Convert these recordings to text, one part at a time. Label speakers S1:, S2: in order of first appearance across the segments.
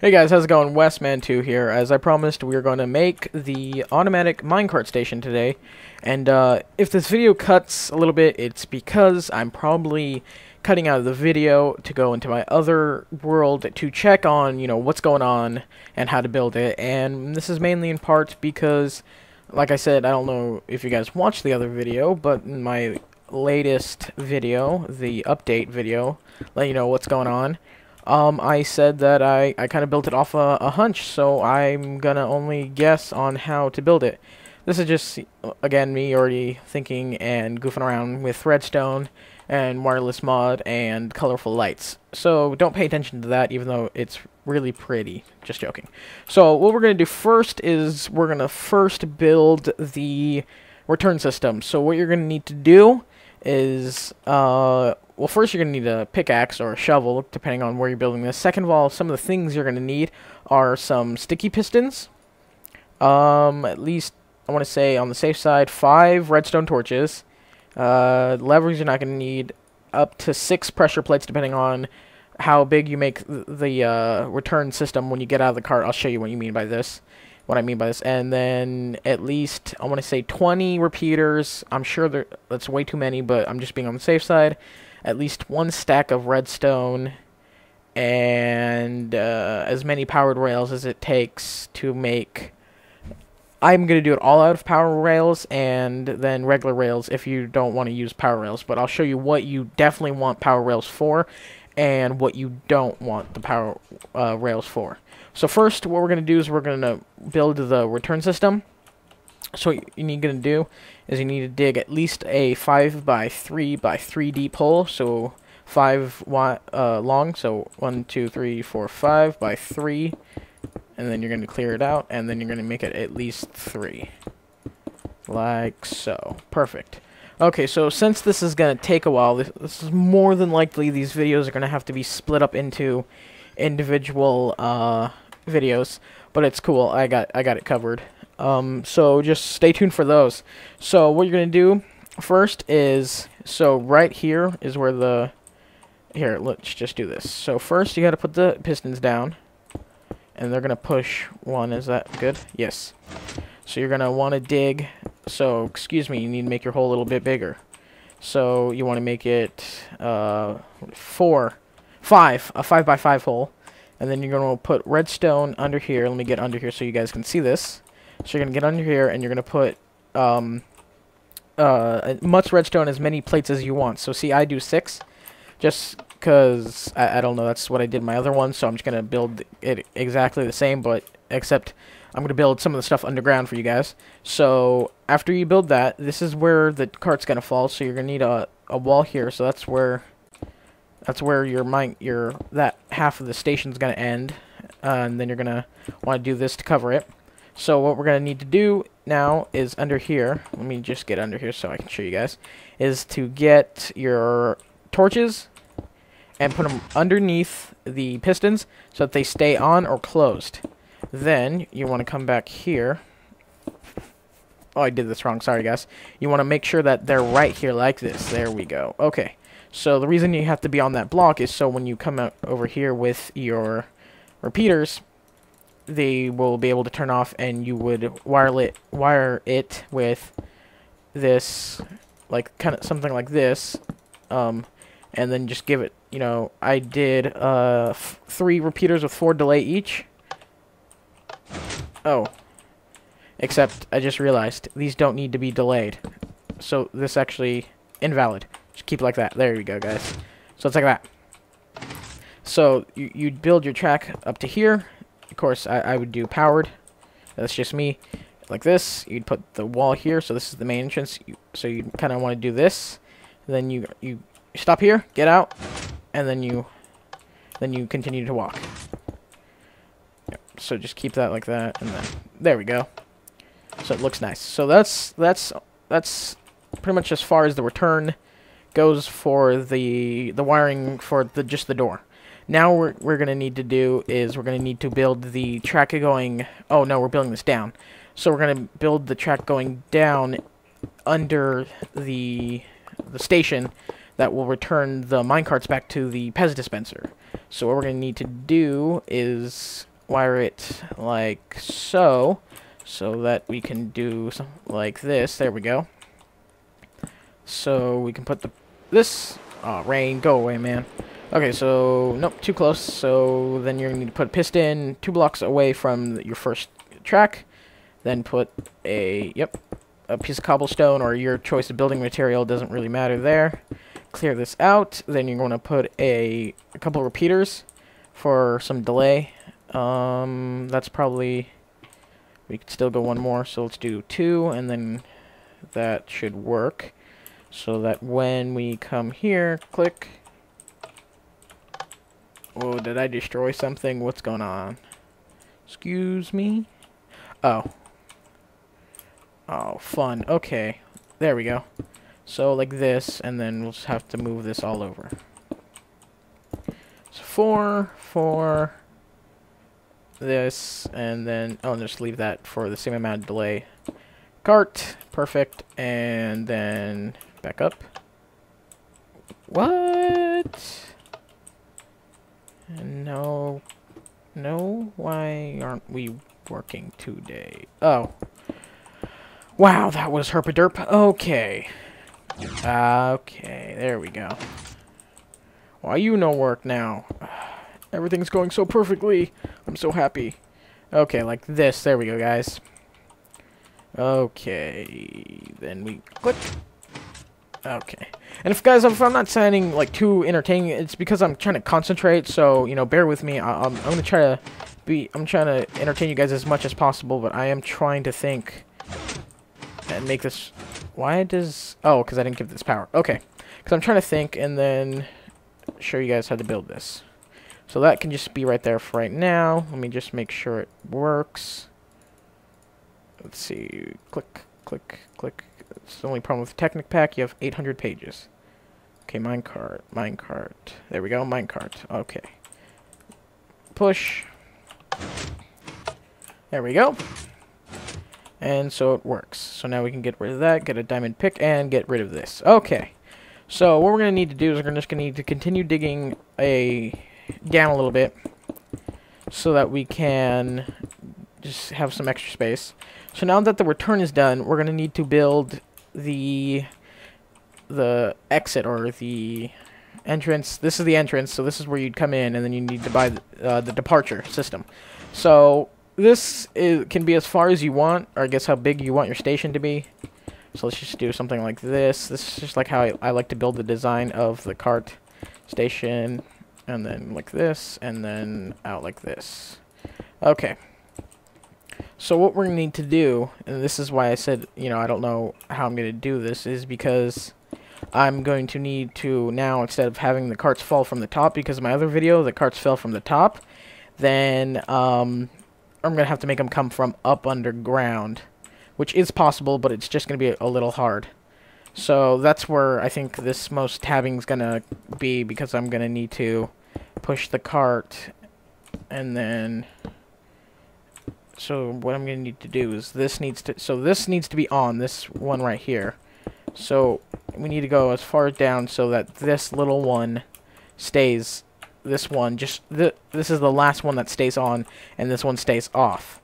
S1: Hey guys, how's it going? Westman2 here. As I promised, we are going to make the automatic minecart station today. And if this video cuts a little bit, it's because I'm probably cutting out of the video to go into my other world to check on, what's going on and how to build it. And this is mainly in part because, like I said, I don't know if you guys watched the other video, but in my latest video, the update video, let you know what's going on. I said that I kind of built it off a hunch, so I'm gonna only guess on how to build it. This is just, again, me already thinking and goofing around with redstone and wireless mod and colorful lights. So don't pay attention to that, even though it's really pretty. Just joking. So what we're gonna do first is we're gonna first build the return system. So what you're gonna need to do is, well, first you're going to need a pickaxe or a shovel, depending on where you're building this. Second of all, some of the things you're going to need are some sticky pistons. At least, I want to say, on the safe side, 5 redstone torches. Levers you're not going to need up to 6 pressure plates, depending on how big you make the return system when you get out of the cart. I'll show you what I mean by this. And then at least, I want to say 20 repeaters. I'm sure that's way too many, but I'm just being on the safe side. At least 1 stack of redstone, and as many powered rails as it takes to make. I'm going to do it all out of power rails and then regular rails if you don't want to use power rails, but I'll show you what you definitely want power rails for and what you don't want the power rails for. So first, what we're going to do is we're going to build the return system. So what you need to do is you need to dig at least a 5 by 3 by 3 deep hole, so 5 long, so 1, 2, 3, 4, 5 by 3, and then you're going to clear it out, and then you're going to make it at least 3, like so. Perfect. Okay, so since this is going to take a while, this is more than likely these videos are going to have to be split up into individual videos, but it's cool. I got it covered. So just stay tuned for those. So what you're going to do first is, so right here is where here, let's just do this. So first you got to put the pistons down, and they're going to push 1. Is that good? Yes. So you're going to want to dig, so excuse me, you need to make your hole a little bit bigger. So you want to make it 5, a 5 by 5 hole, and then you're going to put redstone under here. Let me get under here so you guys can see this. So you're going to get under here, and you're going to put much redstone, as many plates as you want. So see, I do 6, just because, I don't know, that's what I did in my other one, so I'm just going to build it exactly the same, but except I'm going to build some of the stuff underground for you guys. So after you build that, this is where the cart's going to fall, so you're going to need a wall here, so that's where that half of the station's going to end, and then you're going to want to do this to cover it. So what we're going to need to do now is under here, let me just get under here so I can show you guys, is to get your torches and put them underneath the pistons so that they stay on or closed. Then you want to come back here. Oh, I did this wrong. Sorry, guys. You want to make sure that they're right here like this. There we go. Okay. So the reason you have to be on that block is so when you come out over here with your repeaters, they will be able to turn off, and you would wire it with this, like kind of something like this, and then just give it, I did 3 repeaters with 4 delay each. Oh, except I just realized these don't need to be delayed, so this actually invalid. Just keep it like that. There you go, guys. So it's like that. So you'd build your track up to here. Of course, I would do powered. That's just me. Like this. You'd put the wall here. So this is the main entrance. So you kind of want to do this. And then you stop here, get out, and then you continue to walk. Yep. So just keep that like that, and then there we go. So it looks nice. So that's pretty much as far as the return goes for the wiring for just the door. Now we're going to need to do is we're going to need to build the track going. Oh no, we're building this down. So we're going to build the track going down under the station that will return the minecarts back to the Pez dispenser. So what we're going to need to do is wire it like so, so that we can do something like this. There we go. So we can put this. Oh, rain, go away, man. Okay, so nope, too close. So then you're gonna need to put a piston 2 blocks away from your first track. Then put a piece of cobblestone or your choice of building material, doesn't really matter there. Clear this out. Then you're going to put a couple repeaters for some delay. That's probably, we could still go one more, so let's do 2, and then that should work. So that when we come here, click. Oh, did I destroy something? What's going on? Excuse me? Oh. Oh, fun. Okay. There we go. So, like this, and then we'll just have to move this all over. So, 4, this, and then, oh, just leave that for the same amount of delay. Cart, perfect, and then back up. What? No, why aren't we working today? Oh. Wow, that was herpaderp. Okay. Okay, there we go. Why you no work now? Everything's going so perfectly. I'm so happy. Okay, like this. There we go, guys. Okay, then we click. Okay. And if I'm not sounding like too entertaining, it's because I'm trying to concentrate, so, you know, bear with me. I'm gonna try to I'm trying to entertain you guys as much as possible, but I am trying to think and make this. Why does, oh, because I didn't give this power. Okay. Because I'm trying to think and then show you guys how to build this. So that can just be right there for right now. Let me just make sure it works. Let's see. Click, click, click. It's the only problem with the Technic Pack. You have 800 pages. Okay, minecart, minecart. There we go, minecart. Okay. Push. There we go. And so it works. So now we can get rid of that, get a diamond pick, and get rid of this. Okay. So what we're going to need to do is we're just going to need to continue digging down a little bit so that we can just have some extra space. So now that the return is done, we're going to need to build the exit or the entrance. This is the entrance, so this is where you'd come in, and then you need to buy the departure system. So this can be as far as you want, or I guess how big you want your station to be. So let's just do something like this. This is just like how I like to build the design of the cart station, and then like this, and then out like this. Okay. So what we're going to need to do, and this is why I said, you know, I don't know how I'm going to do this, is because I'm going to need to now, instead of having the carts fall from the top, because in my other video, the carts fell from the top, then I'm going to have to make them come from up underground, which is possible, but it's just going to be a little hard. So that's where I think this most tabbing is going to be, because I'm going to need to push the cart, and then... So what I'm going to need to do is this needs to be on, this one right here. So we need to go as far down so that this little one stays, this one, this is the last one that stays on, and this one stays off.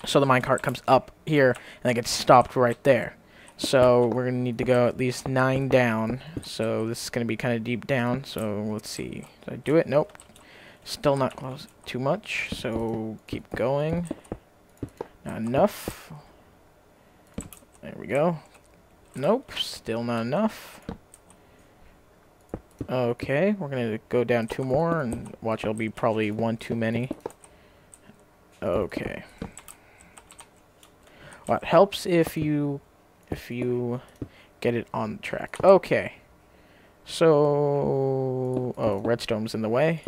S1: So the minecart comes up here, and it gets stopped right there. So we're going to need to go at least 9 down. So this is going to be kind of deep down. So let's see. Did I do it? Nope. Still not close too much. So keep going. Not enough. There we go. Nope. Still not enough. Okay. We're going to go down 2 more. And watch, it'll be probably 1 too many. Okay. Well, it helps if you get it on the track. Okay. So, oh, redstone's in the way.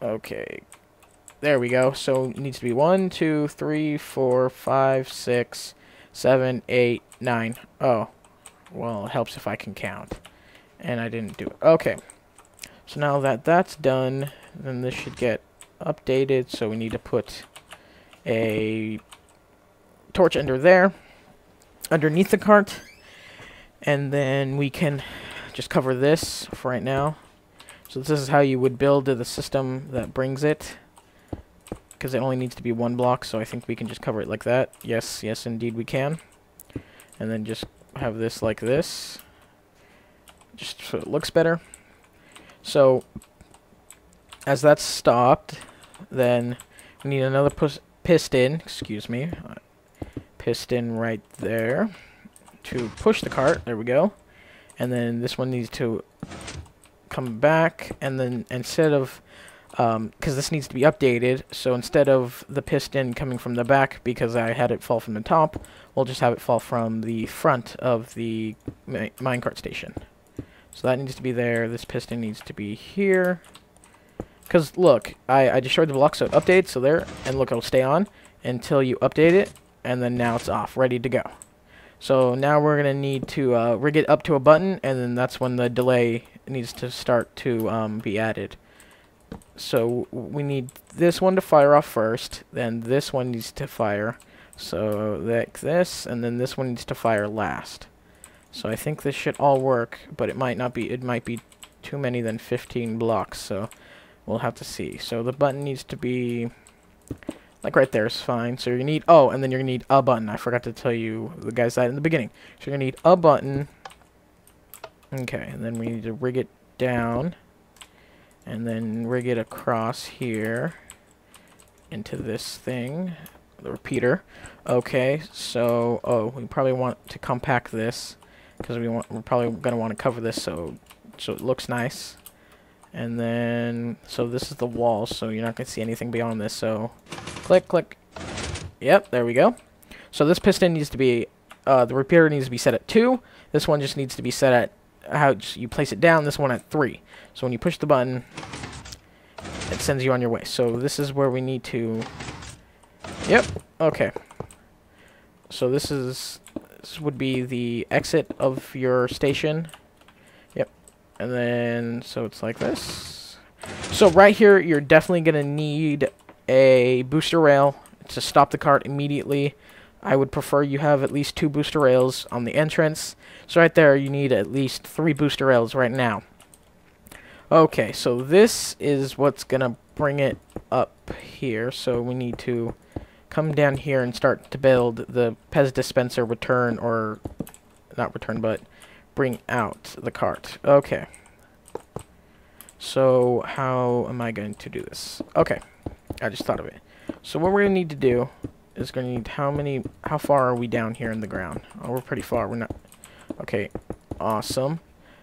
S1: Okay. There we go. So it needs to be 1, 2, 3, 4, 5, 6, 7, 8, 9. Oh. Well, it helps if I can count. And I didn't do it. Okay. So now that that's done, then this should get updated. So we need to put a torch under there, underneath the cart, and then we can just cover this for right now. So this is how you would build the system that brings it. because it only needs to be 1 block, so I think we can just cover it like that. Yes, yes, indeed we can. And then just have this like this, just so it looks better. So, as that's stopped, then we need another piston, excuse me, piston right there to push the cart. There we go. And then this one needs to come back, and then instead of because this needs to be updated, so instead of the piston coming from the back because I had it fall from the top, we'll just have it fall from the front of the minecart station. So that needs to be there. This piston needs to be here. Because look, I destroyed the block so it updates, so there, and look, it'll stay on until you update it, and then now it's off, ready to go. So now we're going to need to rig it up to a button, and then that's when the delay needs to start to be added. So we need this one to fire off first, then this one needs to fire, so like this, and then this one needs to fire last. So I think this should all work, but it might not be. It might be too many than 15 blocks, so we'll have to see. So the button needs to be like right there is fine. So you're gonna need, oh, and then you're gonna need a button. I forgot to tell you the guys that in the beginning. So you're gonna need a button. Okay, and then we need to rig it down, and then rig it across here into this thing, the repeater. Okay, so we probably want to compact this because we're probably gonna want to cover this so it looks nice. And then so this is the wall, so you're not gonna see anything beyond this. So click, click. Yep, there we go. So this piston needs to be the repeater needs to be set at 2. This one just needs to be set at how you place it down. This one at 3. So when you push the button, it sends you on your way. So this is where we need to. Yep. Okay. So this would be the exit of your station. Yep. And then so it's like this. So right here, you're definitely gonna need a booster rail to stop the cart immediately. I would prefer you have at least 2 booster rails on the entrance. So right there, you need at least 3 booster rails right now. Okay, so this is what's gonna bring it up here. So we need to come down here and start to build the Pez dispenser return, or not return, but bring out the cart. Okay. So how am I going to do this? Okay, I just thought of it. So what we're gonna need to do is gonna need how far are we down here in the ground? Oh, we're pretty far. We're not. Okay, awesome.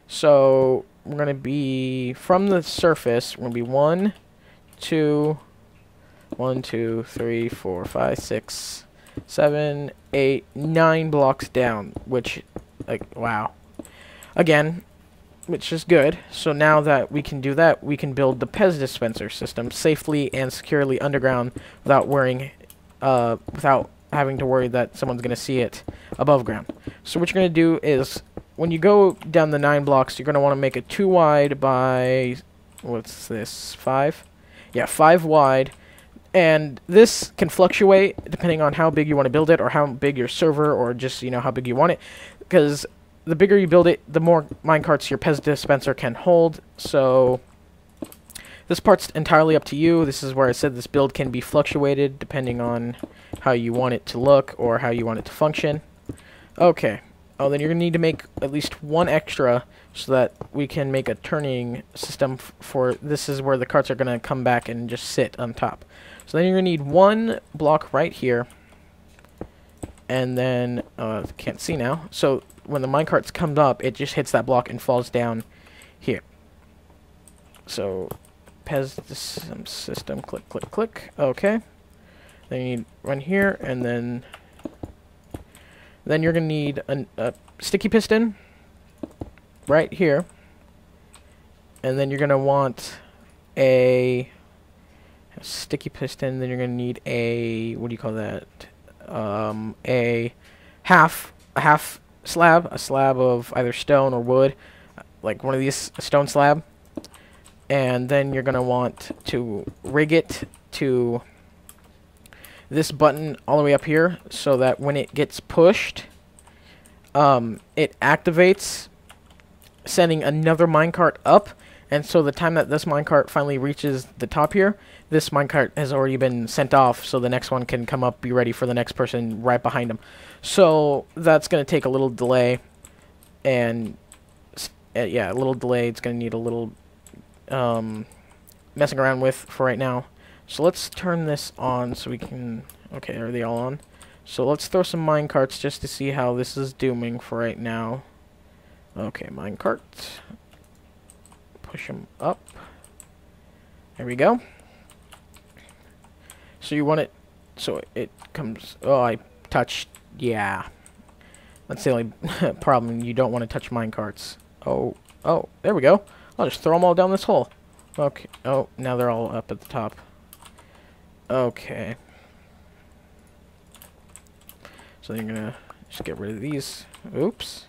S1: So we're gonna be from the surface. We're gonna be 1, 2, 3, 4, 5, 6, 7, 8, 9 blocks down. Which, like, wow. Again, which is good. So now that we can do that, we can build the Pez dispenser system safely and securely underground without without having to worry that someone's gonna see it above ground. So what you're gonna do is, when you go down the 9 blocks, you're going to want to make it 2 wide by, what's this, 5? Yeah, 5 wide. And this can fluctuate depending on how big you want to build it, or how big your server, or just, you know, how big you want it. Because the bigger you build it, the more minecarts your Pez dispenser can hold. So this part's entirely up to you. This is where I said this build can be fluctuated depending on how you want it to look or how you want it to function. Okay. Oh, then you're going to need to make at least 1 extra so that we can make a turning system for this is where the carts are going to come back and just sit on top. So then you're going to need 1 block right here. And then, can't see now. So when the minecart comes up, it just hits that block and falls down here. So, Pez system, click, click, click. Okay. Then you need one here, and then you're going to need a sticky piston right here. And then you're going to want a sticky piston. Then you're going to need a, what do you call that? A half slab, a slab of either stone or wood, like one of these, a stone slab. And then you're going to want to rig it to this button all the way up here, so that when it gets pushed, it activates, sending another minecart up, And so the time that this minecart finally reaches the top here, this minecart has already been sent off, so the next one can come up, be ready for the next person right behind them. So that's going to take a little delay, and yeah, a little delay. It's going to need a little messing around with for right now. So let's turn this on so we can... Okay, are they all on? So let's throw some minecarts just to see how this is doing for right now. Okay, minecart. Push them up. There we go. So you want it... So it comes... Oh, I touched... Yeah. That's the only problem. You don't want to touch minecarts. Oh, there we go. I'll just throw them all down this hole. Okay. Oh, now they're all up at the top. Okay. So you're gonna just get rid of these. Oops.